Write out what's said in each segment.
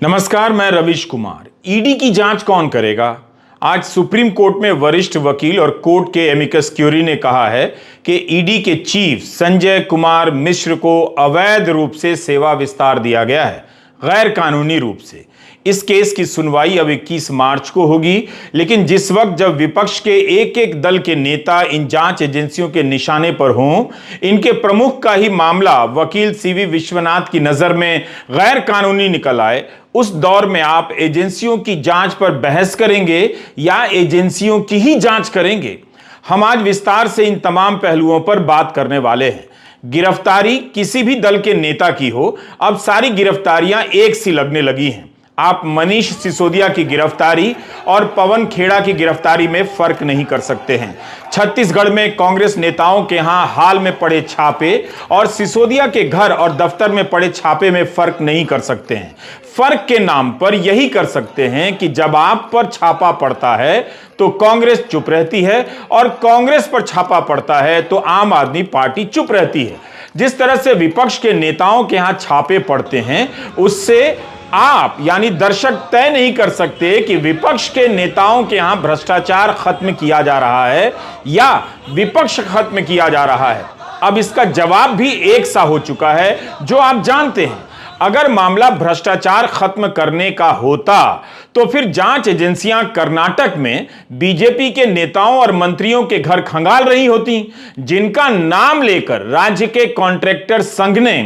नमस्कार, मैं रविश कुमार। ईडी की जांच कौन करेगा? आज सुप्रीम कोर्ट में वरिष्ठ वकील और कोर्ट के एमिकस क्यूरी ने कहा है कि ईडी के चीफ संजय कुमार मिश्र को अवैध रूप से सेवा विस्तार दिया गया है, गैर कानूनी रूप से। इस केस की सुनवाई अब 21 मार्च को होगी, लेकिन जिस वक्त जब विपक्ष के एक एक दल के नेता इन जांच एजेंसियों के निशाने पर हों, इनके प्रमुख का ही मामला वकील सीवी विश्वनाथ की नजर में गैर कानूनी निकल आए, उस दौर में आप एजेंसियों की जांच पर बहस करेंगे या एजेंसियों की ही जांच करेंगे? हम आज विस्तार से इन तमाम पहलुओं पर बात करने वाले हैं। गिरफ्तारी किसी भी दल के नेता की हो, अब सारी गिरफ्तारियां एक सी लगने लगी हैं। आप मनीष सिसोदिया की गिरफ्तारी और पवन खेड़ा की गिरफ्तारी में फर्क नहीं कर सकते हैं। छत्तीसगढ़ में कांग्रेस नेताओं के यहां हाल में पड़े छापे और सिसोदिया के घर और दफ्तर में पड़े छापे में फर्क नहीं कर सकते हैं। फर्क के नाम पर यही कर सकते हैं कि जब आप पर छापा पड़ता है तो कांग्रेस चुप रहती है और कांग्रेस पर छापा पड़ता है तो आम आदमी पार्टी चुप रहती है। जिस तरह से विपक्ष के नेताओं के यहां छापे पड़ते हैं, उससे आप यानी दर्शक तय नहीं कर सकते कि विपक्ष के नेताओं के यहां भ्रष्टाचार खत्म किया जा रहा है या विपक्ष खत्म किया जा रहा है। अब इसका जवाब भी एक सा हो चुका है, जो आप जानते हैं। अगर मामला भ्रष्टाचार खत्म करने का होता तो फिर जांच एजेंसियां कर्नाटक में बीजेपी के नेताओं और मंत्रियों के घर खंगाल रही होती, जिनका नाम लेकर राज्य के कॉन्ट्रैक्टर संघ ने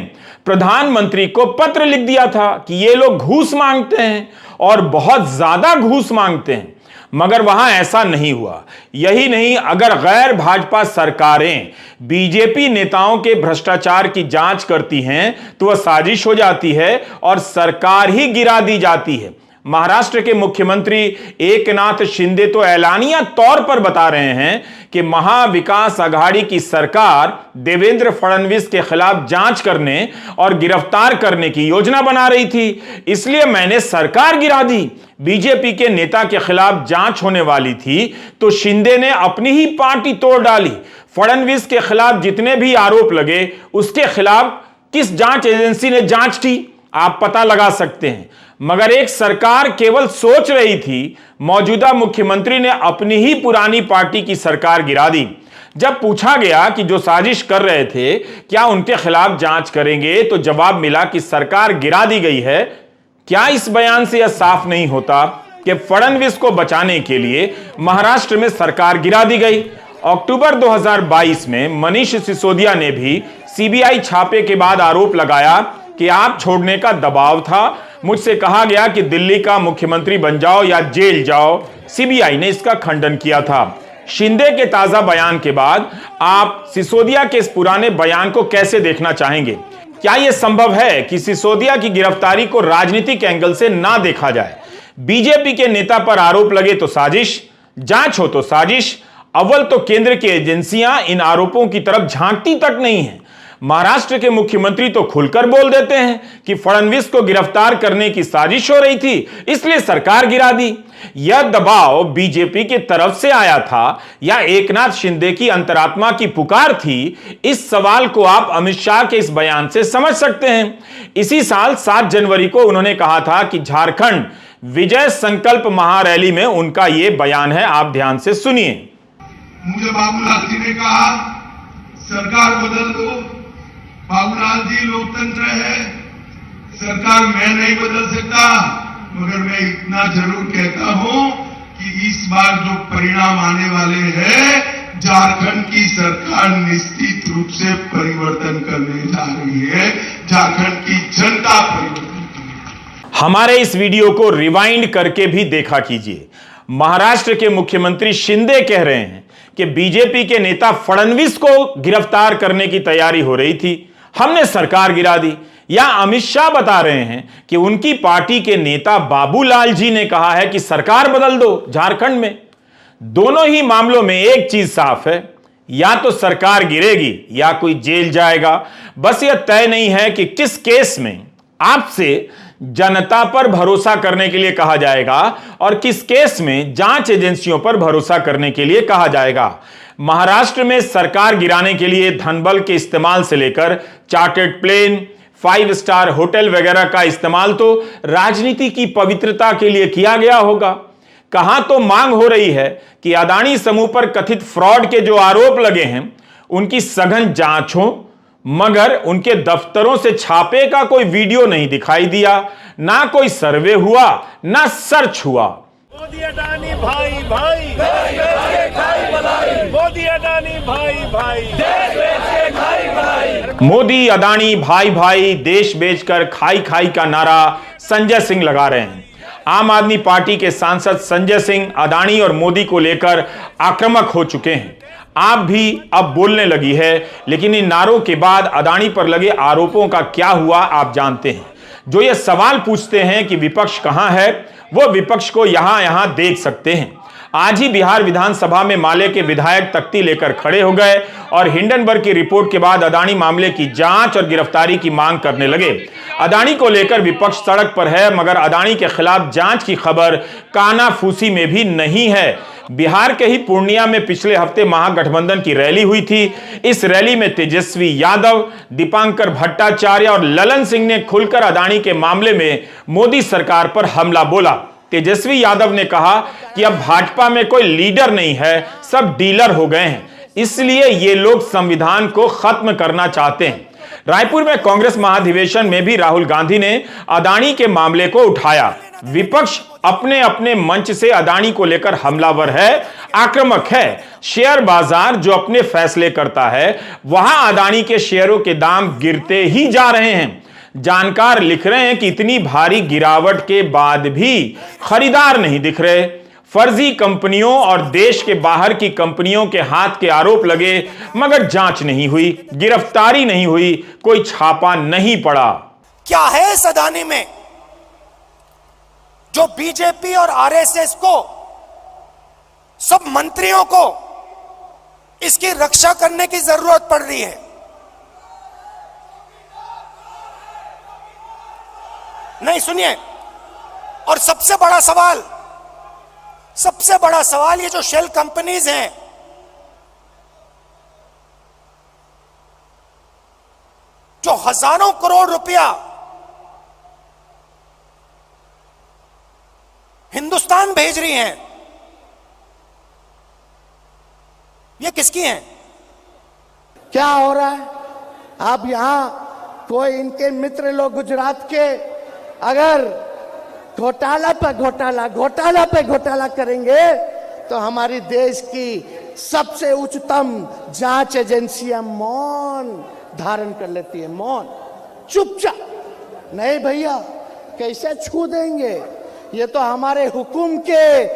प्रधानमंत्री को पत्र लिख दिया था कि ये लोग घूस मांगते हैं और बहुत ज्यादा घूस मांगते हैं। मगर वहां ऐसा नहीं हुआ। यही नहीं, अगर गैर भाजपा सरकारें बीजेपी नेताओं के भ्रष्टाचार की जांच करती हैं तो वह साजिश हो जाती है और सरकार ही गिरा दी जाती है। महाराष्ट्र के मुख्यमंत्री एकनाथ शिंदे तो ऐलानिया तौर पर बता रहे हैं कि महाविकास आघाड़ी की सरकार देवेंद्र फडणवीस के खिलाफ जांच करने और गिरफ्तार करने की योजना बना रही थी, इसलिए मैंने सरकार गिरा दी। बीजेपी के नेता के खिलाफ जांच होने वाली थी तो शिंदे ने अपनी ही पार्टी तोड़ डाली। फडणवीस के खिलाफ जितने भी आरोप लगे, उसके खिलाफ किस जांच एजेंसी ने जांच की, आप पता लगा सकते हैं। मगर एक सरकार केवल सोच रही थी, मौजूदा मुख्यमंत्री ने अपनी ही पुरानी पार्टी की सरकार गिरा दी। जब पूछा गया कि जो साजिश कर रहे थे क्या उनके खिलाफ जांच करेंगे, तो जवाब मिला कि सरकार गिरा दी गई है। क्या इस बयान से यह साफ नहीं होता कि फडणवीस को बचाने के लिए महाराष्ट्र में सरकार गिरा दी गई? अक्टूबर 2022 में मनीष सिसोदिया ने भी सीबीआई छापे के बाद आरोप लगाया कि आप छोड़ने का दबाव था। मुझसे कहा गया कि दिल्ली का मुख्यमंत्री बन जाओ या जेल जाओ। सीबीआई ने इसका खंडन किया था। शिंदे के ताजा बयान के बाद आप सिसोदिया के इस पुराने बयान को कैसे देखना चाहेंगे? क्या यह संभव है कि सिसोदिया की गिरफ्तारी को राजनीतिक एंगल से ना देखा जाए? बीजेपी के नेता पर आरोप लगे तो साजिश, जांच हो तो साजिश। अव्वल तो केंद्र की एजेंसियां इन आरोपों की तरफ झांकती तक नहीं है। महाराष्ट्र के मुख्यमंत्री तो खुलकर बोल देते हैं कि फडणवीस को गिरफ्तार करने की साजिश हो रही थी, इसलिए सरकार गिरा दी। यह दबाव बीजेपी की तरफ से आया था या एकनाथ शिंदे की अंतरात्मा की पुकार थी? इस सवाल को आप अमित शाह के इस बयान से समझ सकते हैं। इसी साल 7 जनवरी को उन्होंने कहा था कि झारखंड विजय संकल्प महारैली में उनका यह बयान है, आप ध्यान से सुनिए। मुझे बाबूलाल जी ने कहा सरकार बदल दो। बाबूलाल जी लोकतंत्र है, सरकार मैं नहीं बदल सकता, मगर मैं इतना जरूर कहता हूं कि इस बार जो परिणाम आने वाले हैं, झारखंड की सरकार निश्चित रूप से परिवर्तन करने जा रही है। झारखंड की जनता परिवर्तन करेगी। हमारे इस वीडियो को रिवाइंड करके भी देखा कीजिए। महाराष्ट्र के मुख्यमंत्री शिंदे कह रहे हैं कि बीजेपी के नेता फडणवीस को गिरफ्तार करने की तैयारी हो रही थी, हमने सरकार गिरा दी। या अमित शाह बता रहे हैं कि उनकी पार्टी के नेता बाबूलाल जी ने कहा है कि सरकार बदल दो झारखंड में। दोनों ही मामलों में एक चीज साफ है, या तो सरकार गिरेगी या कोई जेल जाएगा। बस यह तय नहीं है कि किस केस में आपसे जनता पर भरोसा करने के लिए कहा जाएगा और किस केस में जांच एजेंसियों पर भरोसा करने के लिए कहा जाएगा। महाराष्ट्र में सरकार गिराने के लिए धनबल के इस्तेमाल से लेकर चार्टर्ड प्लेन, 5 स्टार होटल वगैरह का इस्तेमाल तो राजनीति की पवित्रता के लिए किया गया होगा। कहां तो मांग हो रही है कि अदानी समूह पर कथित फ्रॉड के जो आरोप लगे हैं उनकी सघन जांच हो, मगर उनके दफ्तरों से छापे का कोई वीडियो नहीं दिखाई दिया, ना कोई सर्वे हुआ, ना सर्च हुआ। मोदी अडानी भाई भाई, मोदी अडानी भाई भाई, मोदी अदानी भाई भाई, देश बेचकर खाई खाई का नारा संजय सिंह लगा रहे हैं। आम आदमी पार्टी के सांसद संजय सिंह अदानी और मोदी को लेकर आक्रामक हो चुके हैं। आप भी अब बोलने लगी है, लेकिन इन नारों के बाद अदानी पर लगे आरोपों का क्या हुआ आप जानते हैं। जो ये सवाल पूछते हैं कि विपक्ष कहां है, वो विपक्ष को यहां देख सकते हैं। आज ही बिहार विधानसभा में माले के विधायक तख्ती लेकर खड़े हो गए और हिंडनबर्ग की रिपोर्ट के बाद अदानी मामले की जांच और गिरफ्तारी की मांग करने लगे। अदानी को लेकर विपक्ष सड़क पर है, मगर अदानी के खिलाफ जांच की खबर कानाफूसी में भी नहीं है। बिहार के ही पूर्णिया में पिछले हफ्ते महागठबंधन की रैली हुई थी। इस रैली में तेजस्वी यादव, दीपांकर भट्टाचार्य और ललन सिंह ने खुलकर अदानी के मामले में मोदी सरकार पर हमला बोला। तेजस्वी यादव ने कहा कि अब भाजपा में कोई लीडर नहीं है, सब डीलर हो गए हैं, इसलिए ये लोग संविधान को खत्म करना चाहते हैं। रायपुर में कांग्रेस महाधिवेशन में भी राहुल गांधी ने अदानी के मामले को उठाया। विपक्ष अपने अपने मंच से अदानी को लेकर हमलावर है, आक्रामक है। शेयर बाजार जो अपने फैसले करता है, वहां अदानी के शेयरों के दाम गिरते ही जा रहे हैं। जानकार लिख रहे हैं कि इतनी भारी गिरावट के बाद भी खरीदार नहीं दिख रहे। फर्जी कंपनियों और देश के बाहर की कंपनियों के हाथ के आरोप लगे, मगर जांच नहीं हुई, गिरफ्तारी नहीं हुई, कोई छापा नहीं पड़ा। क्या है इस अदानी में जो बीजेपी और आरएसएस को, सब मंत्रियों को इसकी रक्षा करने की जरूरत पड़ रही है? नहीं, सुनिए। और सबसे बड़ा सवाल ये जो शेल कंपनीज हैं, जो हजारों करोड़ रुपया हिंदुस्तान भेज रही हैं, ये किसकी हैं? क्या हो रहा है? आप यहां कोई इनके मित्र लोग गुजरात के अगर घोटाला पे घोटाला करेंगे तो हमारी देश की सबसे उच्चतम जांच एजेंसियां मौन धारण कर लेती है, मौन, चुपचाप। नहीं भैया, कैसे छू देंगे? ये तो हमारे हुकुम के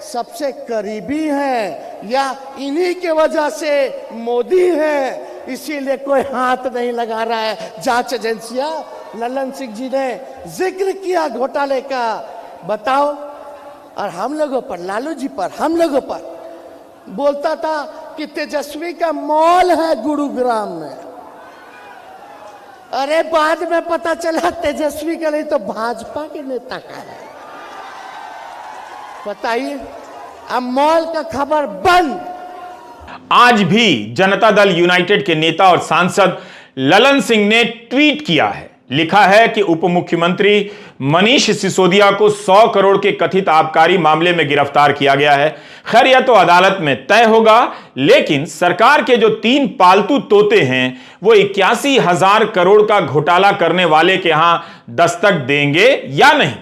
सबसे करीबी हैं, या इन्हीं के वजह से मोदी हैं, इसीलिए कोई हाथ नहीं लगा रहा है जांच एजेंसियां। ललन सिंह जी ने जिक्र किया घोटाले का, बताओ। और हम लोगों पर, लालू जी पर, हम लोगों पर बोलता था कि तेजस्वी का मॉल है गुरुग्राम में। अरे बाद में पता चला तेजस्वी का नहीं तो भाजपा के नेता का है। बताइए, अब मॉल का खबर बंद। आज भी जनता दल यूनाइटेड के नेता और सांसद ललन सिंह ने ट्वीट किया है। लिखा है कि उप मुख्यमंत्री मनीष सिसोदिया को 100 करोड़ के कथित आबकारी मामले में गिरफ्तार किया गया है। खैर, यह तो अदालत में तय होगा, लेकिन सरकार के जो 3 पालतू तोते हैं वो 81,000 करोड़ का घोटाला करने वाले के यहां दस्तक देंगे या नहीं।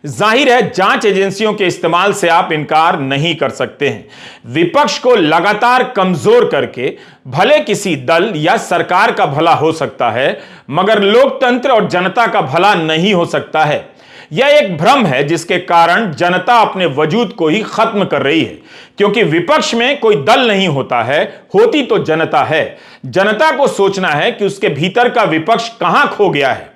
जाहिर है, जांच एजेंसियों के इस्तेमाल से आप इनकार नहीं कर सकते हैं। विपक्ष को लगातार कमजोर करके भले किसी दल या सरकार का भला हो सकता है, मगर लोकतंत्र और जनता का भला नहीं हो सकता है। यह एक भ्रम है जिसके कारण जनता अपने वजूद को ही खत्म कर रही है, क्योंकि विपक्ष में कोई दल नहीं होता है, होती तो जनता है। जनता को सोचना है कि उसके भीतर का विपक्ष कहां खो गया है।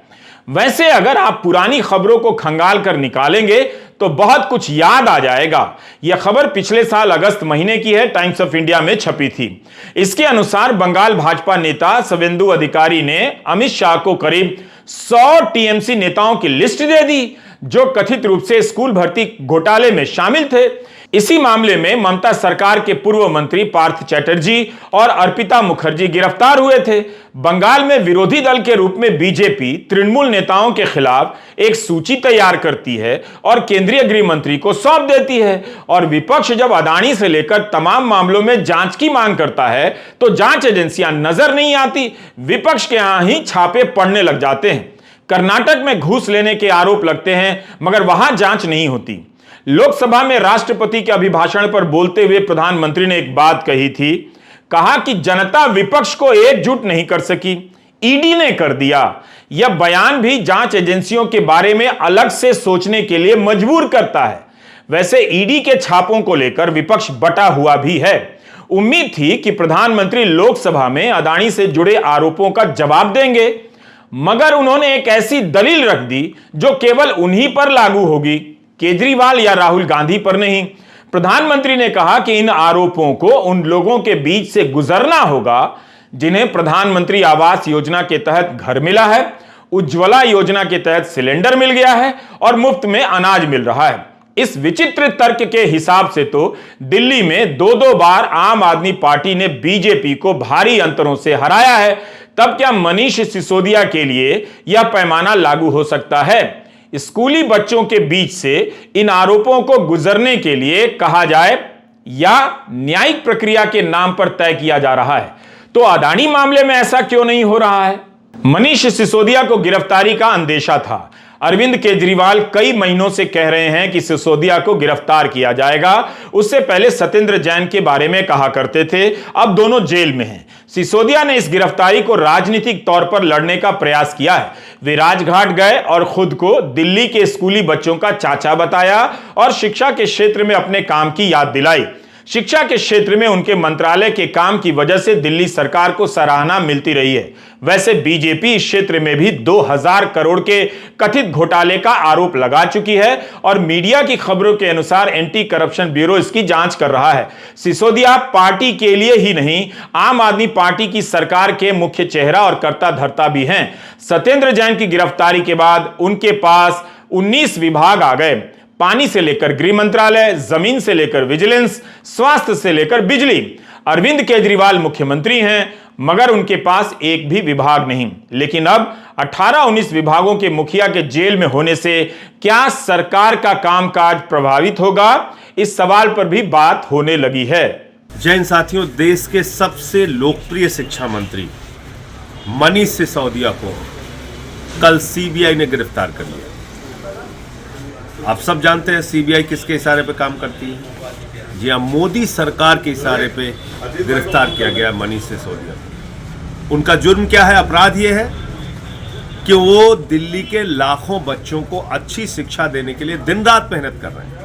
वैसे अगर आप पुरानी खबरों को खंगाल कर निकालेंगे तो बहुत कुछ याद आ जाएगा। यह खबर पिछले साल अगस्त महीने की है, टाइम्स ऑफ इंडिया में छपी थी। इसके अनुसार बंगाल भाजपा नेता शुवेंदु अधिकारी ने अमित शाह को करीब 100 टीएमसी नेताओं की लिस्ट दे दी जो कथित रूप से स्कूल भर्ती घोटाले में शामिल थे। इसी मामले में ममता सरकार के पूर्व मंत्री पार्थ चैटर्जी और अर्पिता मुखर्जी गिरफ्तार हुए थे। बंगाल में विरोधी दल के रूप में बीजेपी तृणमूल नेताओं के खिलाफ एक सूची तैयार करती है और केंद्रीय गृह मंत्री को सौंप देती है, और विपक्ष जब अदानी से लेकर तमाम मामलों में जांच की मांग करता है तो जांच एजेंसियां नजर नहीं आती, विपक्ष के यहां ही छापे पड़ने लग जाते हैं। कर्नाटक में घूस लेने के आरोप लगते हैं मगर वहां जांच नहीं होती। लोकसभा में राष्ट्रपति के अभिभाषण पर बोलते हुए प्रधानमंत्री ने एक बात कही थी, कहा कि जनता विपक्ष को एकजुट नहीं कर सकी, ईडी ने कर दिया। यह बयान भी जांच एजेंसियों के बारे में अलग से सोचने के लिए मजबूर करता है। वैसे ईडी के छापों को लेकर विपक्ष बटा हुआ भी है। उम्मीद थी कि प्रधानमंत्री लोकसभा में अदानी से जुड़े आरोपों का जवाब देंगे, मगर उन्होंने एक ऐसी दलील रख दी जो केवल उन्हीं पर लागू होगी, केजरीवाल या राहुल गांधी पर नहीं। प्रधानमंत्री ने कहा कि इन आरोपों को उन लोगों के बीच से गुजरना होगा जिन्हें प्रधानमंत्री आवास योजना के तहत घर मिला है, उज्ज्वला योजना के तहत सिलेंडर मिल गया है और मुफ्त में अनाज मिल रहा है। इस विचित्र तर्क के हिसाब से तो दिल्ली में 2-2 बार आम आदमी पार्टी ने बीजेपी को भारी अंतरों से हराया है। तब क्या मनीष सिसोदिया के लिए यह पैमाना लागू हो सकता है? स्कूली बच्चों के बीच से इन आरोपों को गुजरने के लिए कहा जाए या न्यायिक प्रक्रिया के नाम पर तय किया जा रहा है, तो अदानी मामले में ऐसा क्यों नहीं हो रहा है? मनीष सिसोदिया को गिरफ्तारी का अंदेशा था। अरविंद केजरीवाल कई महीनों से कह रहे हैं कि सिसोदिया को गिरफ्तार किया जाएगा। उससे पहले सत्येंद्र जैन के बारे में कहा करते थे। अब दोनों जेल में हैं। सिसोदिया ने इस गिरफ्तारी को राजनीतिक तौर पर लड़ने का प्रयास किया है। वे राजघाट गए और खुद को दिल्ली के स्कूली बच्चों का चाचा बताया और शिक्षा के क्षेत्र में अपने काम की याद दिलाई। शिक्षा के क्षेत्र में उनके मंत्रालय के काम की वजह से दिल्ली सरकार को सराहना मिलती रही है। वैसे बीजेपी इस क्षेत्र में भी 2000 करोड़ के कथित घोटाले का आरोप लगा चुकी है और मीडिया की खबरों के अनुसार एंटी करप्शन ब्यूरो इसकी जांच कर रहा है। सिसोदिया पार्टी के लिए ही नहीं, आम आदमी पार्टी की सरकार के मुख्य चेहरा और कर्ता धर्ता भी हैं। सत्येंद्र जैन की गिरफ्तारी के बाद उनके पास 19 विभाग आ गए। पानी से लेकर गृह मंत्रालय, जमीन से लेकर विजिलेंस, स्वास्थ्य से लेकर बिजली। अरविंद केजरीवाल मुख्यमंत्री हैं मगर उनके पास एक भी विभाग नहीं। लेकिन अब 18-19 विभागों के मुखिया के जेल में होने से क्या सरकार का कामकाज प्रभावित होगा, इस सवाल पर भी बात होने लगी है। जैन साथियों, देश के सबसे लोकप्रिय शिक्षा मंत्री मनीष सिसोदिया को कल सीबीआई ने गिरफ्तार कर लिया। आप सब जानते हैं सीबीआई किसके इशारे पे काम करती है? जी हाँ, मोदी सरकार के इशारे पे गिरफ्तार किया गया मनीष सिसोदिया। उनका जुर्म क्या है? अपराध ये है कि वो दिल्ली के लाखों बच्चों को अच्छी शिक्षा देने के लिए दिन रात मेहनत कर रहे हैं।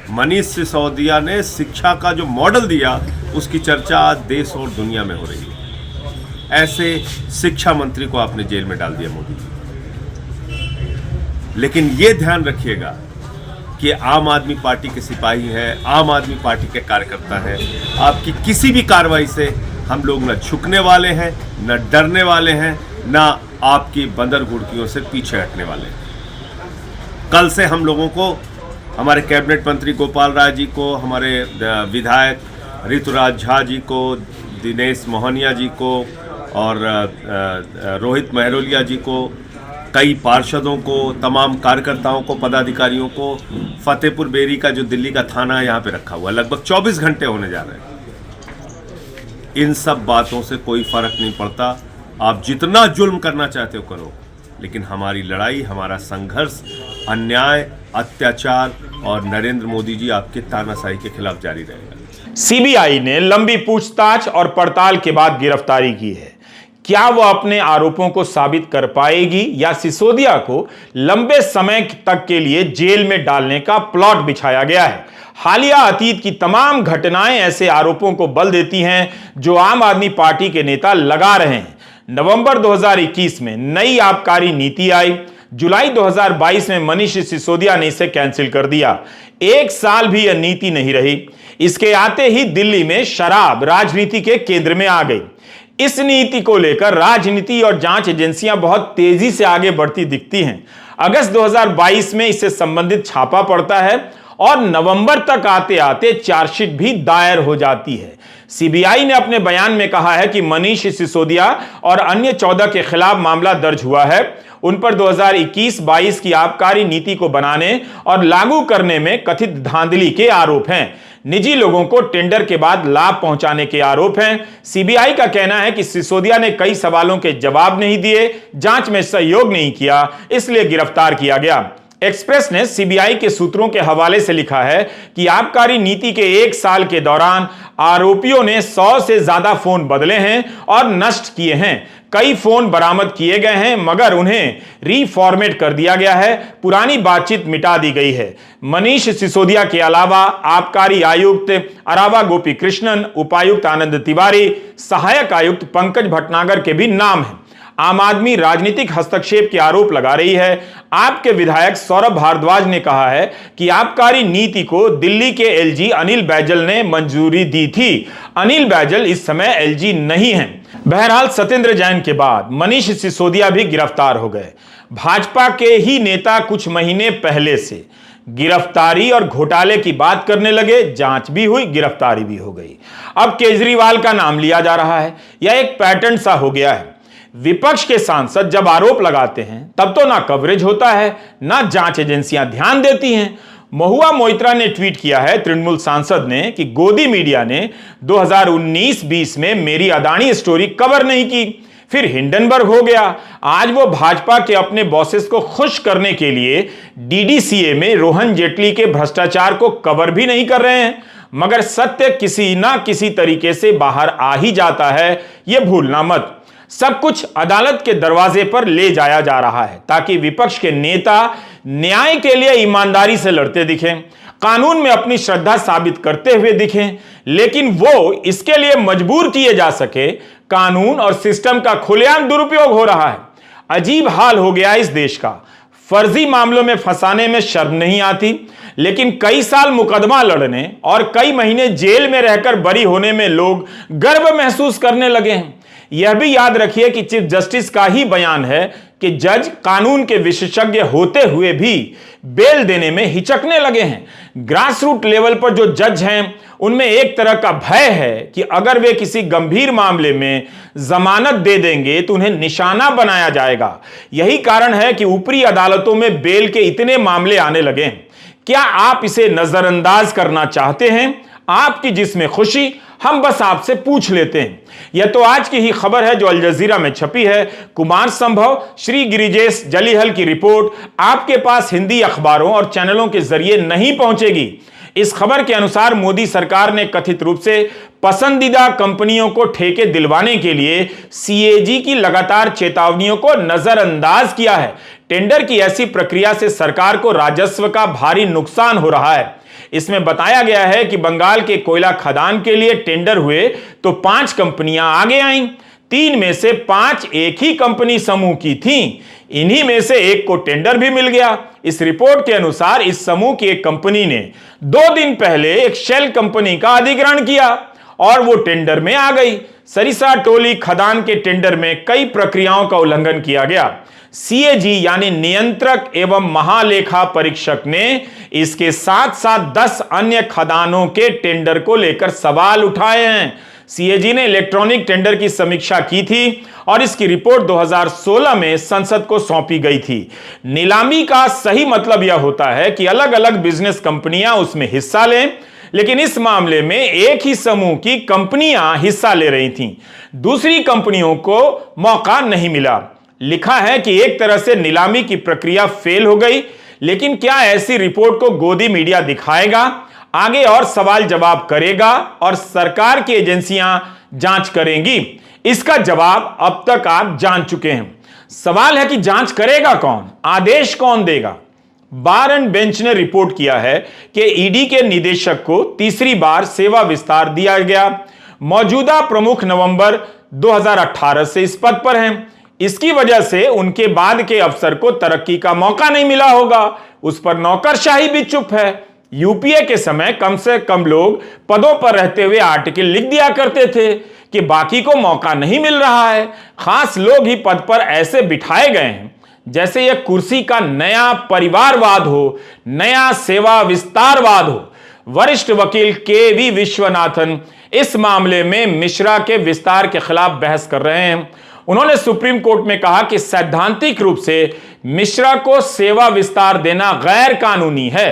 मनीष सिसोदिया ने शिक्षा का जो मॉडल दिया, उसकी चर्चा आज देश और दुनिया में हो रही है। ऐसे शिक्षा मंत्री को आपने जेल में डाल दिया मोदी जी। लेकिन ये ध्यान रखिएगा कि आम आदमी पार्टी के सिपाही हैं, आम आदमी पार्टी के कार्यकर्ता हैं। आपकी किसी भी कार्रवाई से हम लोग न झुकने वाले हैं, न डरने वाले हैं, न आपकी बंदर घुड़कियों से पीछे हटने वाले हैं। कल से हम लोगों को, हमारे कैबिनेट मंत्री गोपाल राय जी को, हमारे विधायक ऋतुराज झा जी को, दिनेश मोहनिया जी को और रोहित महरोलिया जी को, कई पार्षदों को, तमाम कार्यकर्ताओं को, पदाधिकारियों को, फतेहपुर बेरी का जो दिल्ली का थाना है यहाँ पे रखा हुआ, लगभग 24 घंटे होने जा रहे हैं। इन सब बातों से कोई फर्क नहीं पड़ता। आप जितना जुल्म करना चाहते हो करो, लेकिन हमारी लड़ाई, हमारा संघर्ष अन्याय, अत्याचार और नरेंद्र मोदी जी आपके तानाशाही के खिलाफ जारी रहेगा। सीबीआई ने लंबी पूछताछ और पड़ताल के बाद गिरफ्तारी की है। क्या वह अपने आरोपों को साबित कर पाएगी या सिसोदिया को लंबे समय तक के लिए जेल में डालने का प्लॉट बिछाया गया है? हालिया अतीत की तमाम घटनाएं ऐसे आरोपों को बल देती हैं जो आम आदमी पार्टी के नेता लगा रहे हैं। नवंबर 2021 में नई आबकारी नीति आई। जुलाई 2022 में मनीष सिसोदिया ने इसे कैंसिल कर दिया। 1 साल भी यह नीति नहीं रही। इसके आते ही दिल्ली में शराब राजनीति के केंद्र में आ गई। इस नीति को लेकर राजनीति और जांच एजेंसियां बहुत तेजी से आगे बढ़ती दिखती हैं। अगस्त 2022 में इससे संबंधित छापा पड़ता है और नवंबर तक आते आते चार्जशीट भी दायर हो जाती है। सीबीआई ने अपने बयान में कहा है कि मनीष सिसोदिया और अन्य 14 के खिलाफ मामला दर्ज हुआ है। उन पर 2021-22 की आबकारी नीति को बनाने और लागू करने में कथित धांधली के आरोप हैं। निजी लोगों को टेंडर के बाद लाभ पहुंचाने के आरोप हैं। सीबीआई का कहना है कि सिसोदिया ने कई सवालों के जवाब नहीं दिए, जांच में सहयोग नहीं किया, इसलिए गिरफ्तार किया गया। एक्सप्रेस ने सीबीआई के सूत्रों के हवाले से लिखा है कि आबकारी नीति के 1 साल के दौरान आरोपियों ने 100 से ज्यादा फोन बदले हैं और नष्ट किए हैं। कई फोन बरामद किए गए हैं मगर उन्हें रीफॉर्मेट कर दिया गया है, पुरानी बातचीत मिटा दी गई है। मनीष सिसोदिया के अलावा आबकारी आयुक्त अरावा गोपी कृष्णन, उपायुक्त आनंद तिवारी, सहायक आयुक्त पंकज भटनागर के भी नाम हैं। आम आदमी राजनीतिक हस्तक्षेप के आरोप लगा रही है। आपके विधायक सौरभ भारद्वाज ने कहा है कि आबकारी नीति को दिल्ली के एलजी अनिल बैजल ने मंजूरी दी थी। अनिल बैजल इस समय एलजी नहीं हैं। बहरहाल सत्येंद्र जैन के बाद मनीष सिसोदिया भी गिरफ्तार हो गए। भाजपा के ही नेता कुछ महीने पहले से गिरफ्तारी और घोटाले की बात करने लगे, जांच भी हुई, गिरफ्तारी भी हो गई। अब केजरीवाल का नाम लिया जा रहा है। यह एक पैटर्न सा हो गया है। विपक्ष के सांसद जब आरोप लगाते हैं तब तो ना कवरेज होता है, ना जांच एजेंसियां ध्यान देती हैं। महुआ मोइत्रा ने ट्वीट किया है, तृणमूल सांसद ने, कि गोदी मीडिया ने 2019-20 में मेरी अदानी स्टोरी कवर नहीं की, फिर हिंडनबर्ग हो गया। आज वो भाजपा के अपने बॉसेस को खुश करने के लिए डीडीसीए में रोहन जेटली के भ्रष्टाचार को कवर भी नहीं कर रहे हैं। मगर सत्य किसी ना किसी तरीके से बाहर आ ही जाता है, यह भूलना मत। सब कुछ अदालत के दरवाजे पर ले जाया जा रहा है ताकि विपक्ष के नेता न्याय के लिए ईमानदारी से लड़ते दिखें, कानून में अपनी श्रद्धा साबित करते हुए दिखें, लेकिन वो इसके लिए मजबूर किए जा सके। कानून और सिस्टम का खुलेआम दुरुपयोग हो रहा है। अजीब हाल हो गया इस देश का। फर्जी मामलों में फंसाने में शर्म नहीं आती, लेकिन कई साल मुकदमा लड़ने और कई महीने जेल में रहकर बरी होने में लोग गर्व महसूस करने लगे हैं। यह भी याद रखिए कि चीफ जस्टिस का ही बयान है कि जज कानून के विशेषज्ञ होते हुए भी बेल देने में हिचकने लगे हैं। ग्रास रूट लेवल पर जो जज हैं उनमें एक तरह का भय है कि अगर वे किसी गंभीर मामले में जमानत दे देंगे तो उन्हें निशाना बनाया जाएगा। यही कारण है कि ऊपरी अदालतों में बेल के इतने मामले आने लगे हैं। क्या आप इसे नजरअंदाज करना चाहते हैं? आपकी जिसमें खुशी, हम बस आपसे पूछ लेते हैं। यह तो आज की ही खबर है जो अल जजीरा में छपी है। कुमार संभव, श्री गिरिजेश जलीहल की रिपोर्ट आपके पास हिंदी अखबारों और चैनलों के जरिए नहीं पहुंचेगी। इस खबर के अनुसार मोदी सरकार ने कथित रूप से पसंदीदा कंपनियों को ठेके दिलवाने के लिए सीएजी की लगातार चेतावनियों को नजरअंदाज किया है। टेंडर की ऐसी प्रक्रिया से सरकार को राजस्व का भारी नुकसान हो रहा है। इसमें बताया गया है कि बंगाल के कोयला खदान के लिए टेंडर हुए तो 5 कंपनियां आगे आईं। 3 में से 5 एक ही कंपनी समूह की थीं। इन्हीं में से एक को टेंडर भी मिल गया। इस रिपोर्ट के अनुसार इस समूह की एक कंपनी ने 2 दिन पहले एक शेल कंपनी का अधिग्रहण किया और वो टेंडर में आ गई। सरिसा टोली खदान के टेंडर में कई प्रक्रियाओं का उल्लंघन किया गया। सीएजी यानी नियंत्रक एवं महालेखा परीक्षक ने इसके साथ साथ 10 अन्य खदानों के टेंडर को लेकर सवाल उठाए हैं। सीएजी ने इलेक्ट्रॉनिक टेंडर की समीक्षा की थी और इसकी रिपोर्ट 2016 में संसद को सौंपी गई थी। नीलामी का सही मतलब यह होता है कि अलग अलग बिजनेस कंपनियां उसमें हिस्सा लें, लेकिन इस मामले में एक ही समूह की कंपनियां हिस्सा ले रही थीं। दूसरी कंपनियों को मौका नहीं मिला। लिखा है कि एक तरह से नीलामी की प्रक्रिया फेल हो गई, लेकिन क्या ऐसी रिपोर्ट को गोदी मीडिया दिखाएगा, आगे और सवाल जवाब करेगा और सरकार की एजेंसियां जांच करेंगी? इसका जवाब अब तक आप जान चुके हैं। सवाल है कि जांच करेगा कौन, आदेश कौन देगा? बार एंड बेंच ने रिपोर्ट किया है कि ईडी के निदेशक को तीसरी बार सेवा विस्तार दिया गया। मौजूदा प्रमुख नवंबर 2018 से इस पद पर हैं। इसकी वजह से उनके बाद के अफसर को तरक्की का मौका नहीं मिला होगा। उस पर नौकरशाही भी चुप है। यूपीए के समय कम से कम लोग पदों पर रहते हुए आर्टिकल लिख दिया करते थे कि बाकी को मौका नहीं मिल रहा है। खास लोग ही पद पर ऐसे बिठाए गए हैं जैसे यह कुर्सी का नया परिवारवाद हो, नया सेवा विस्तारवाद हो। वरिष्ठ वकील के.वी. विश्वनाथन इस मामले में मिश्रा के विस्तार के खिलाफ बहस कर रहे हैं। उन्होंने सुप्रीम कोर्ट में कहा कि सैद्धांतिक रूप से मिश्रा को सेवा विस्तार देना गैर कानूनी है।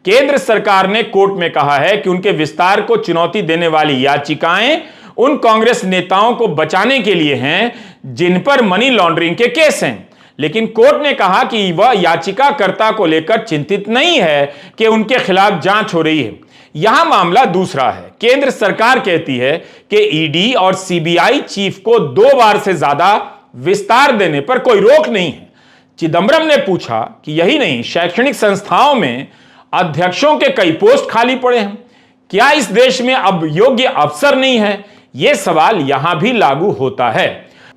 केंद्र सरकार ने कोर्ट में कहा है कि उनके विस्तार को चुनौती देने वाली याचिकाएं उन कांग्रेस नेताओं को बचाने के लिए हैं जिन पर मनी लॉन्ड्रिंग के केस हैं। लेकिन कोर्ट ने कहा कि वह याचिकाकर्ता को लेकर चिंतित नहीं है कि उनके खिलाफ जांच हो रही है। यहां मामला दूसरा है। केंद्र सरकार कहती है कि ईडी और सीबीआई चीफ को 2 बार से ज्यादा विस्तार देने पर कोई रोक नहीं है। चिदंबरम ने पूछा कि यही नहीं, शैक्षणिक संस्थाओं में अध्यक्षों के कई पोस्ट खाली पड़े हैं, क्या इस देश में अब योग्य अफसर नहीं है? यह सवाल यहां भी लागू होता है।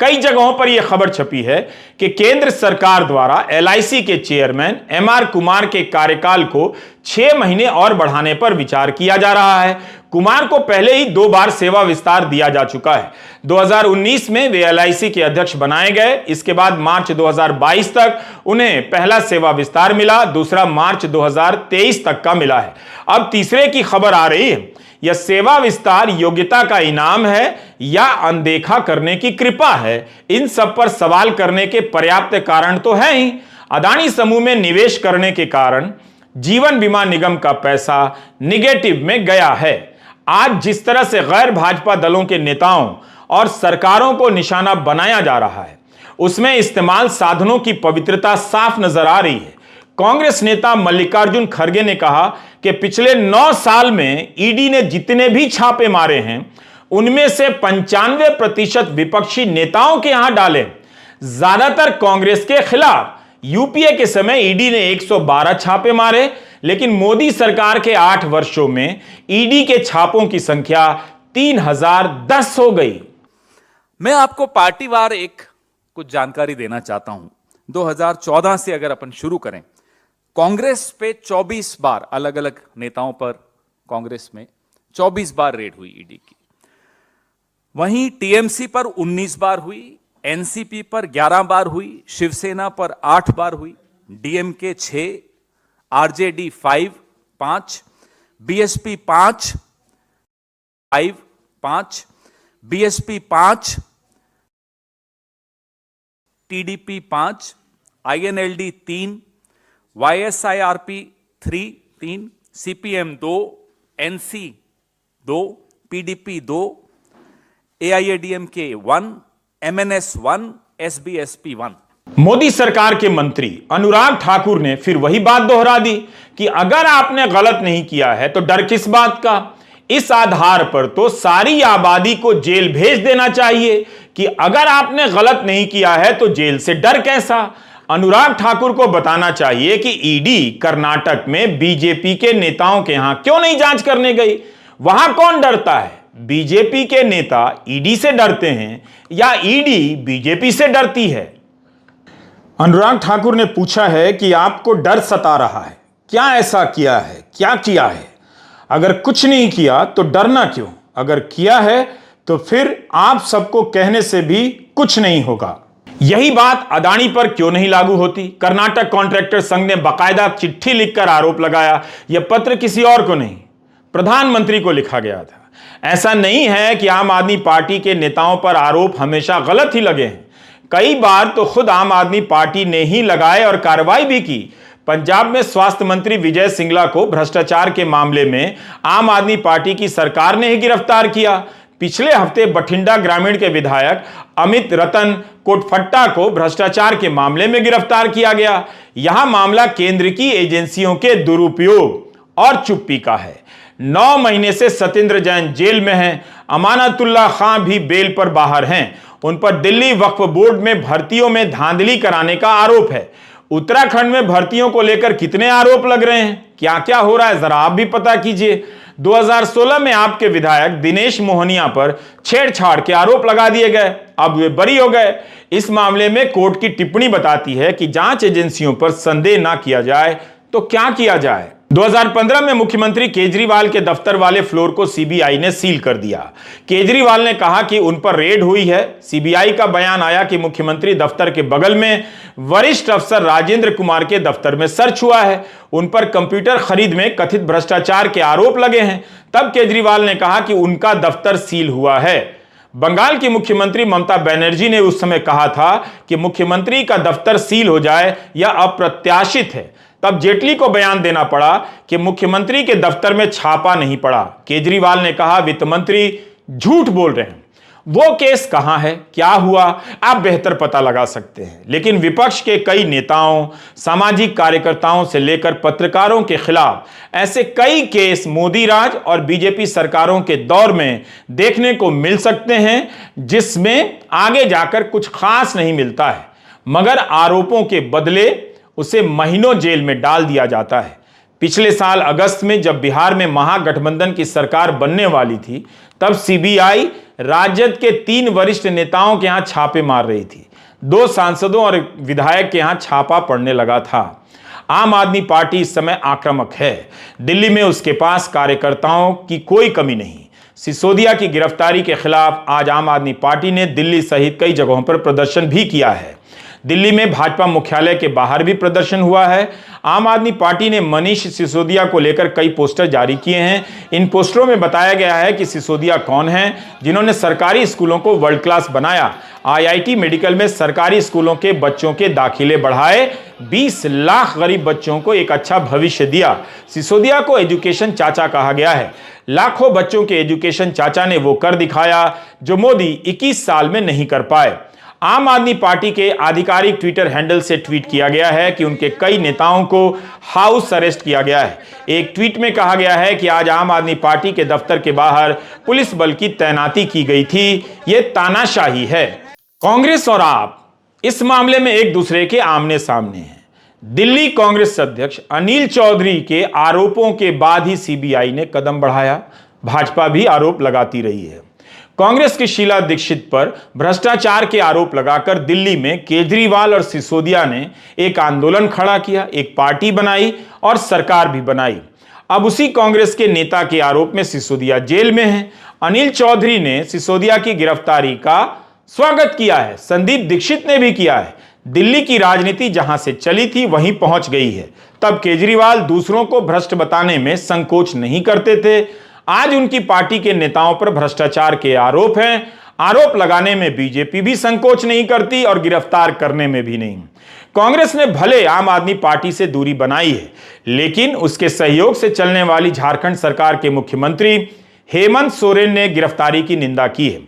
कई जगहों पर यह खबर छपी है कि केंद्र सरकार द्वारा एलआईसी के चेयरमैन एमआर कुमार के कार्यकाल को 6 महीने और बढ़ाने पर विचार किया जा रहा है। कुमार को पहले ही 2 बार सेवा विस्तार दिया जा चुका है। 2019 में वे एलआईसी के अध्यक्ष बनाए गए। इसके बाद मार्च 2022 तक उन्हें पहला सेवा विस्तार मिला, दूसरा मार्च 2023 तक का मिला है। अब तीसरे की खबर आ रही है। यह सेवा विस्तार योग्यता का इनाम है या अनदेखा करने की कृपा है? इन सब पर सवाल करने के पर्याप्त कारण तो है ही। अदानी समूह में निवेश करने के कारण जीवन बीमा निगम का पैसा निगेटिव में गया है। आज जिस तरह से गैर भाजपा दलों के नेताओं और सरकारों को निशाना बनाया जा रहा है, उसमें इस्तेमाल साधनों की पवित्रता साफ नजर आ रही है। कांग्रेस नेता मल्लिकार्जुन खड़गे ने कहा कि पिछले 9 साल में ईडी ने जितने भी छापे मारे हैं उनमें से 95% विपक्षी नेताओं के यहां डाले, ज्यादातर कांग्रेस के खिलाफ। यूपीए के समय ईडी ने 112 छापे मारे, लेकिन मोदी सरकार के 8 वर्षों में ईडी के छापों की संख्या 3010 हो गई। मैं आपको पार्टीवार कुछ जानकारी देना चाहता हूं। 2014 से अगर अपन शुरू करें, कांग्रेस पे 24 बार, अलग अलग नेताओं पर कांग्रेस में 24 बार रेड हुई ईडी की। वहीं टीएमसी पर 19 बार हुई, एनसीपी पर 11 बार हुई, शिवसेना पर 8 बार हुई, DMK 6, RJD 5, BSP 5, BSP 5, TDP 5, INLD 3, वाईएसआईआरपी 3, CPM 2, NC 2, PDP 2, AIADMK 1, MNS 1, SBSP 1। Modi सरकार के मंत्री अनुराग ठाकुर ने फिर वही बात दोहरा दी कि अगर आपने गलत नहीं किया है तो डर किस बात का। इस आधार पर तो सारी आबादी को जेल भेज देना चाहिए कि अगर आपने गलत नहीं किया है तो जेल से डर कैसा। अनुराग ठाकुर को बताना चाहिए कि ईडी कर्नाटक में बीजेपी के नेताओं के यहां क्यों नहीं जांच करने गई। वहां कौन डरता है? बीजेपी के नेता ईडी से डरते हैं या ईडी बीजेपी से डरती है? अनुराग ठाकुर ने पूछा है कि आपको डर सता रहा है, क्या ऐसा किया है, क्या किया है? अगर कुछ नहीं किया तो डरना क्यों? अगर किया है तो फिर आप सबको कहने से भी कुछ नहीं होगा। यही बात अदानी पर क्यों नहीं लागू होती? कर्नाटक कॉन्ट्रैक्टर संघ ने बाकायदा चिट्ठी लिखकर आरोप लगाया। यह पत्र किसी और को नहीं, प्रधानमंत्री को लिखा गया था। ऐसा नहीं है कि आम आदमी पार्टी के नेताओं पर आरोप हमेशा गलत ही लगे हैं। कई बार तो खुद आम आदमी पार्टी ने ही लगाए और कार्रवाई भी की। पंजाब में स्वास्थ्य मंत्री विजय सिंगला को भ्रष्टाचार के मामले में आम आदमी पार्टी की सरकार ने ही गिरफ्तार किया। पिछले हफ्ते बठिंडा ग्रामीण के विधायक अमित रतन कोटफट्टा को भ्रष्टाचार के मामले में गिरफ्तार किया गया। यहां मामला केंद्र की एजेंसियों के दुरुपयोग और चुप्पी का है। 9 महीने से सत्येंद्र जैन जेल में हैं। अमानतुल्लाह खां भी बेल पर बाहर हैं। उन पर दिल्ली वक्फ बोर्ड में भर्तियों में धांधली कराने का आरोप है। उत्तराखंड में भर्तियों को लेकर कितने आरोप लग रहे हैं, क्या क्या हो रहा है, जरा आप भी पता कीजिए। 2016 में आपके विधायक दिनेश मोहनिया पर छेड़छाड़ के आरोप लगा दिए गए, अब वे बरी हो गए। इस मामले में कोर्ट की टिप्पणी बताती है कि जांच एजेंसियों पर संदेह ना किया जाए तो क्या किया जाए। 2015 में मुख्यमंत्री केजरीवाल के दफ्तर वाले फ्लोर को सीबीआई ने सील कर दिया। केजरीवाल ने कहा कि उन पर रेड हुई है। सीबीआई का बयान आया कि मुख्यमंत्री दफ्तर के बगल में वरिष्ठ अफसर राजेंद्र कुमार के दफ्तर में सर्च हुआ है। उन पर कंप्यूटर खरीद में कथित भ्रष्टाचार के आरोप लगे हैं। तब केजरीवाल ने कहा कि उनका दफ्तर सील हुआ है। बंगाल की मुख्यमंत्री ममता बनर्जी ने उस समय कहा था कि मुख्यमंत्री का दफ्तर सील हो जाए यह अप्रत्याशित है। तब जेटली को बयान देना पड़ा कि मुख्यमंत्री के दफ्तर में छापा नहीं पड़ा। केजरीवाल ने कहा वित्त मंत्री झूठ बोल रहे हैं। वो केस कहां है, क्या हुआ, आप बेहतर पता लगा सकते हैं। लेकिन विपक्ष के कई नेताओं, सामाजिक कार्यकर्ताओं से लेकर पत्रकारों के खिलाफ ऐसे कई केस मोदी राज और बीजेपी सरकारों के दौर में देखने को मिल सकते हैं, जिसमें आगे जाकर कुछ खास नहीं मिलता है, मगर आरोपों के बदले उसे महीनों जेल में डाल दिया जाता है। पिछले साल अगस्त में जब बिहार में महागठबंधन की सरकार बनने वाली थी, तब सीबीआई राजद के 3 वरिष्ठ नेताओं के यहां छापे मार रही थी। 2 सांसदों और विधायक के यहां छापा पड़ने लगा था। आम आदमी पार्टी इस समय आक्रामक है। दिल्ली में उसके पास कार्यकर्ताओं की कोई कमी नहीं। सिसोदिया की गिरफ्तारी के खिलाफ आज आम आदमी पार्टी ने दिल्ली सहित कई जगहों पर प्रदर्शन भी किया है। दिल्ली में भाजपा मुख्यालय के बाहर भी प्रदर्शन हुआ है। आम आदमी पार्टी ने मनीष सिसोदिया को लेकर कई पोस्टर जारी किए हैं। इन पोस्टरों में बताया गया है कि सिसोदिया कौन है, जिन्होंने सरकारी स्कूलों को वर्ल्ड क्लास बनाया, आईआईटी मेडिकल में सरकारी स्कूलों के बच्चों के दाखिले बढ़ाए, 20 लाख गरीब बच्चों को एक अच्छा भविष्य दिया। सिसोदिया को एजुकेशन चाचा कहा गया है। लाखों बच्चों के एजुकेशन चाचा ने वो कर दिखाया जो मोदी 21 साल में नहीं कर पाए। आम आदमी पार्टी के आधिकारिक ट्विटर हैंडल से ट्वीट किया गया है कि उनके कई नेताओं को हाउस अरेस्ट किया गया है। एक ट्वीट में कहा गया है कि आज आम आदमी पार्टी के दफ्तर के बाहर पुलिस बल की तैनाती की गई थी। यह तानाशाही है। कांग्रेस और आप इस मामले में एक दूसरे के आमने सामने हैं। दिल्ली कांग्रेस अध्यक्ष अनिल चौधरी के आरोपों के बाद ही सीबीआई ने कदम बढ़ाया। भाजपा भी आरोप लगाती रही है। कांग्रेस की शीला दीक्षित पर भ्रष्टाचार के आरोप लगाकर दिल्ली में केजरीवाल और सिसोदिया ने एक आंदोलन खड़ा किया, एक पार्टी बनाई और सरकार भी बनाई। अब उसी कांग्रेस के नेता के आरोप में सिसोदिया जेल में है। अनिल चौधरी ने सिसोदिया की गिरफ्तारी का स्वागत किया है, संदीप दीक्षित ने भी किया है। दिल्ली की राजनीति जहां से चली थी वहीं पहुंच गई है। तब केजरीवाल दूसरों को भ्रष्ट बताने में संकोच नहीं करते थे। आज उनकी पार्टी के नेताओं पर भ्रष्टाचार के आरोप हैं। आरोप लगाने में बीजेपी भी संकोच नहीं करती और गिरफ्तार करने में भी नहीं। कांग्रेस ने भले आम आदमी पार्टी से दूरी बनाई है, लेकिन उसके सहयोग से चलने वाली झारखंड सरकार के मुख्यमंत्री हेमंत सोरेन ने गिरफ्तारी की निंदा की है।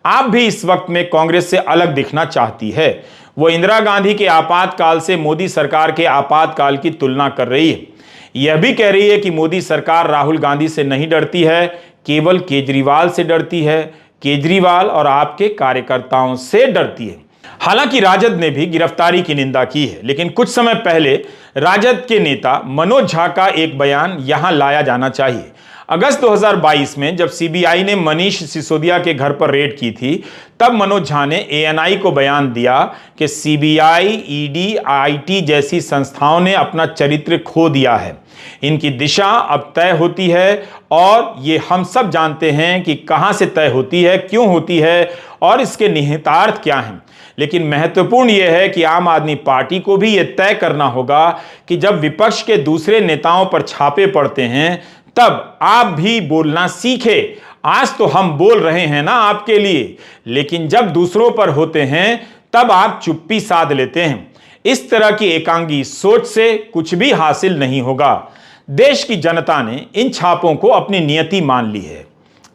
आप भी इस वक्त में कांग्रेस से अलग दिखना चाहती है। वो इंदिरा गांधी के आपातकाल से मोदी सरकार के आपातकाल की तुलना कर रही है। यह भी कह रही है कि मोदी सरकार राहुल गांधी से नहीं डरती है, केवल केजरीवाल से डरती है। केजरीवाल और आपके कार्यकर्ताओं से डरती है। हालांकि राजद ने भी गिरफ्तारी की निंदा की है, लेकिन कुछ समय पहले राजद के नेता मनोज झा का एक बयान यहां लाया जाना चाहिए। अगस्त 2022 में जब सीबीआई ने मनीष सिसोदिया के घर पर रेड की थी, तब मनोज झा ने एएनआई को बयान दिया कि सीबीआई, ईडी, आईटी जैसी संस्थाओं ने अपना चरित्र खो दिया है। इनकी दिशा अब तय होती है और ये हम सब जानते हैं कि कहां से तय होती है, क्यों होती है और इसके निहितार्थ क्या हैं। लेकिन महत्वपूर्ण यह है कि आम आदमी पार्टी को भी यह तय करना होगा कि जब विपक्ष के दूसरे नेताओं पर छापे पड़ते हैं, तब आप भी बोलना सीखे। आज तो हम बोल रहे हैं ना आपके लिए, लेकिन जब दूसरों पर होते हैं तब आप चुप्पी साध लेते हैं। इस तरह की एकांगी सोच से कुछ भी हासिल नहीं होगा। देश की जनता ने इन छापों को अपनी नियति मान ली है।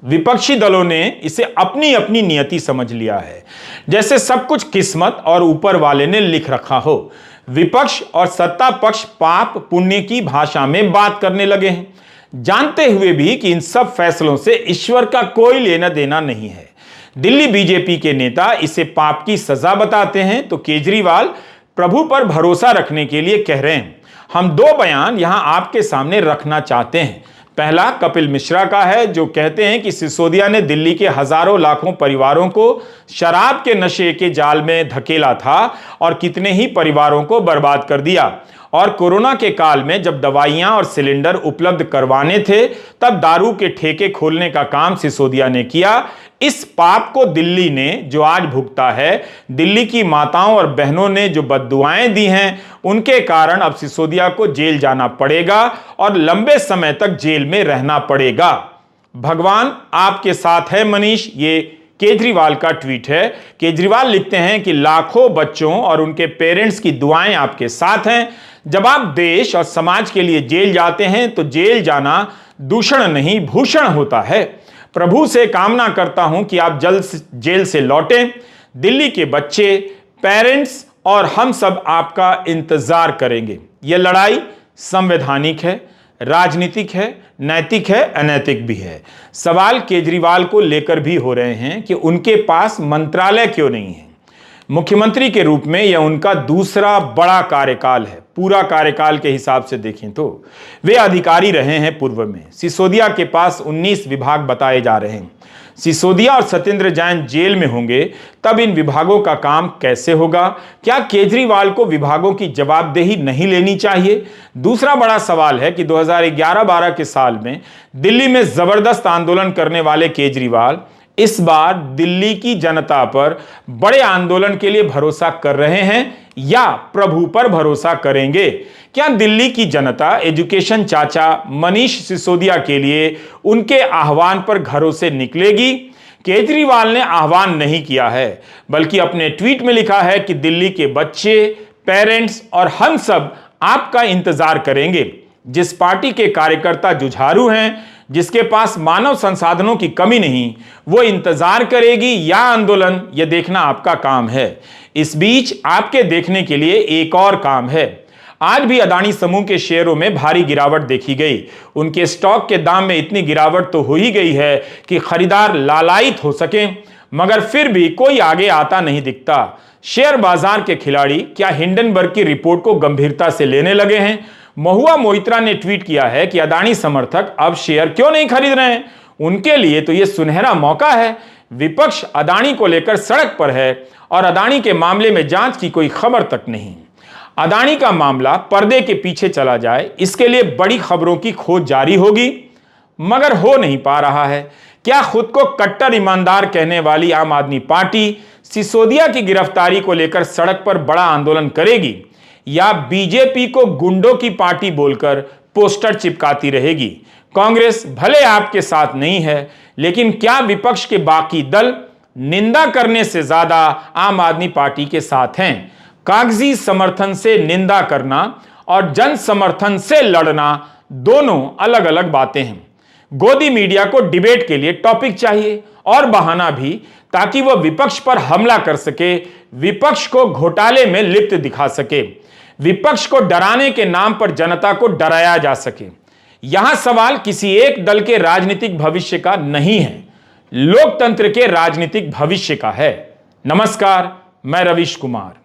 विपक्षी दलों ने इसे अपनी अपनी नियति समझ लिया है, जैसे सब कुछ किस्मत और ऊपर वाले ने लिख रखा हो। विपक्ष और सत्ता पक्ष पाप पुण्य की भाषा में बात करने लगे हैं, जानते हुए भी कि इन सब फैसलों से ईश्वर का कोई लेना देना नहीं है। दिल्ली बीजेपी के नेता इसे पाप की सजा बताते हैं, तो केजरीवाल प्रभु पर भरोसा रखने के लिए कह रहे हैं। हम 2 बयान यहां आपके सामने रखना चाहते हैं। पहला कपिल मिश्रा का है, जो कहते हैं कि सिसोदिया ने दिल्ली के हजारों लाखों परिवारों को शराब के नशे के जाल में धकेला था और कितने ही परिवारों को बर्बाद कर दिया। और कोरोना के काल में जब दवाइयां और सिलेंडर उपलब्ध करवाने थे तब दारू के ठेके खोलने का काम सिसोदिया ने किया। इस पाप को दिल्ली ने जो आज भुगता है, दिल्ली की माताओं और बहनों ने जो बद्दुआएं दी हैं, उनके कारण अब सिसोदिया को जेल जाना पड़ेगा और लंबे समय तक जेल में रहना पड़ेगा। भगवान आपके साथ है मनीष, ये केजरीवाल का ट्वीट है। केजरीवाल लिखते हैं कि लाखों बच्चों और उनके पेरेंट्स की दुआएं आपके साथ हैं। जब आप देश और समाज के लिए जेल जाते हैं तो जेल जाना दूषण नहीं भूषण होता है। प्रभु से कामना करता हूं कि आप जल्द जेल से लौटें। दिल्ली के बच्चे, पेरेंट्स और हम सब आपका इंतजार करेंगे। यह लड़ाई संवैधानिक है, राजनीतिक है, नैतिक है, अनैतिक भी है। सवाल केजरीवाल को लेकर भी हो रहे हैं कि उनके पास मंत्रालय क्यों नहीं है। मुख्यमंत्री के रूप में यह उनका दूसरा बड़ा कार्यकाल है। पूरा कार्यकाल के हिसाब से देखें तो वे अधिकारी रहे हैं पूर्व में। सिसोदिया के पास 19 विभाग बताए जा रहे हैं। सिसोदिया और सत्येंद्र जैन जेल में होंगे तब इन विभागों का काम कैसे होगा? क्या केजरीवाल को विभागों की जवाबदेही नहीं लेनी चाहिए? दूसरा बड़ा सवाल है कि 2011-12 के साल में दिल्ली में जबरदस्त आंदोलन करने वाले केजरीवाल इस बार दिल्ली की जनता पर बड़े आंदोलन के लिए भरोसा कर रहे हैं या प्रभु पर भरोसा करेंगे? क्या दिल्ली की जनता एजुकेशन चाचा मनीष सिसोदिया के लिए उनके आह्वान पर घरों से निकलेगी? केजरीवाल ने आह्वान नहीं किया है, बल्कि अपने ट्वीट में लिखा है कि दिल्ली के बच्चे, पेरेंट्स और हम सब आपका इंतजार करेंगे। जिस पार्टी के कार्यकर्ता जुझारू हैं, जिसके पास मानव संसाधनों की कमी नहीं, वो इंतजार करेगी या आंदोलन, यह देखना आपका काम है। इस बीच आपके देखने के लिए एक और काम है। आज भी अदानी समूह के शेयरों में भारी गिरावट देखी गई। उनके स्टॉक के दाम में इतनी गिरावट तो हो ही गई है कि खरीदार लालायित हो सके, मगर फिर भी कोई आगे आता नहीं दिखता। शेयर बाजार के खिलाड़ी क्या हिंडनबर्ग की रिपोर्ट को गंभीरता से लेने लगे हैं? महुआ मोइत्रा ने ट्वीट किया है कि अदानी समर्थक अब शेयर क्यों नहीं खरीद रहे हैं। उनके लिए तो यह सुनहरा मौका है। विपक्ष अदानी को लेकर सड़क पर है और अदानी के मामले में जांच की कोई खबर तक नहीं। अदानी का मामला पर्दे के पीछे चला जाए, इसके लिए बड़ी खबरों की खोज जारी होगी, मगर हो नहीं पा रहा है। क्या खुद को कट्टर ईमानदार कहने वाली आम आदमी पार्टी सिसोदिया की गिरफ्तारी को लेकर सड़क पर बड़ा आंदोलन करेगी या बीजेपी को गुंडों की पार्टी बोलकर पोस्टर चिपकाती रहेगी? कांग्रेस भले आपके साथ नहीं है, लेकिन क्या विपक्ष के बाकी दल निंदा करने से ज्यादा आम आदमी पार्टी के साथ हैं? कागजी समर्थन से निंदा करना और जन समर्थन से लड़ना दोनों अलग अलग बातें हैं। गोदी मीडिया को डिबेट के लिए टॉपिक चाहिए और बहाना भी, ताकि वह विपक्ष पर हमला कर सके, विपक्ष को घोटाले में लिप्त दिखा सके, विपक्ष को डराने के नाम पर जनता को डराया जा सके। यहां सवाल किसी एक दल के राजनीतिक भविष्य का नहीं है, लोकतंत्र के राजनीतिक भविष्य का है। नमस्कार, मैं रवीश कुमार।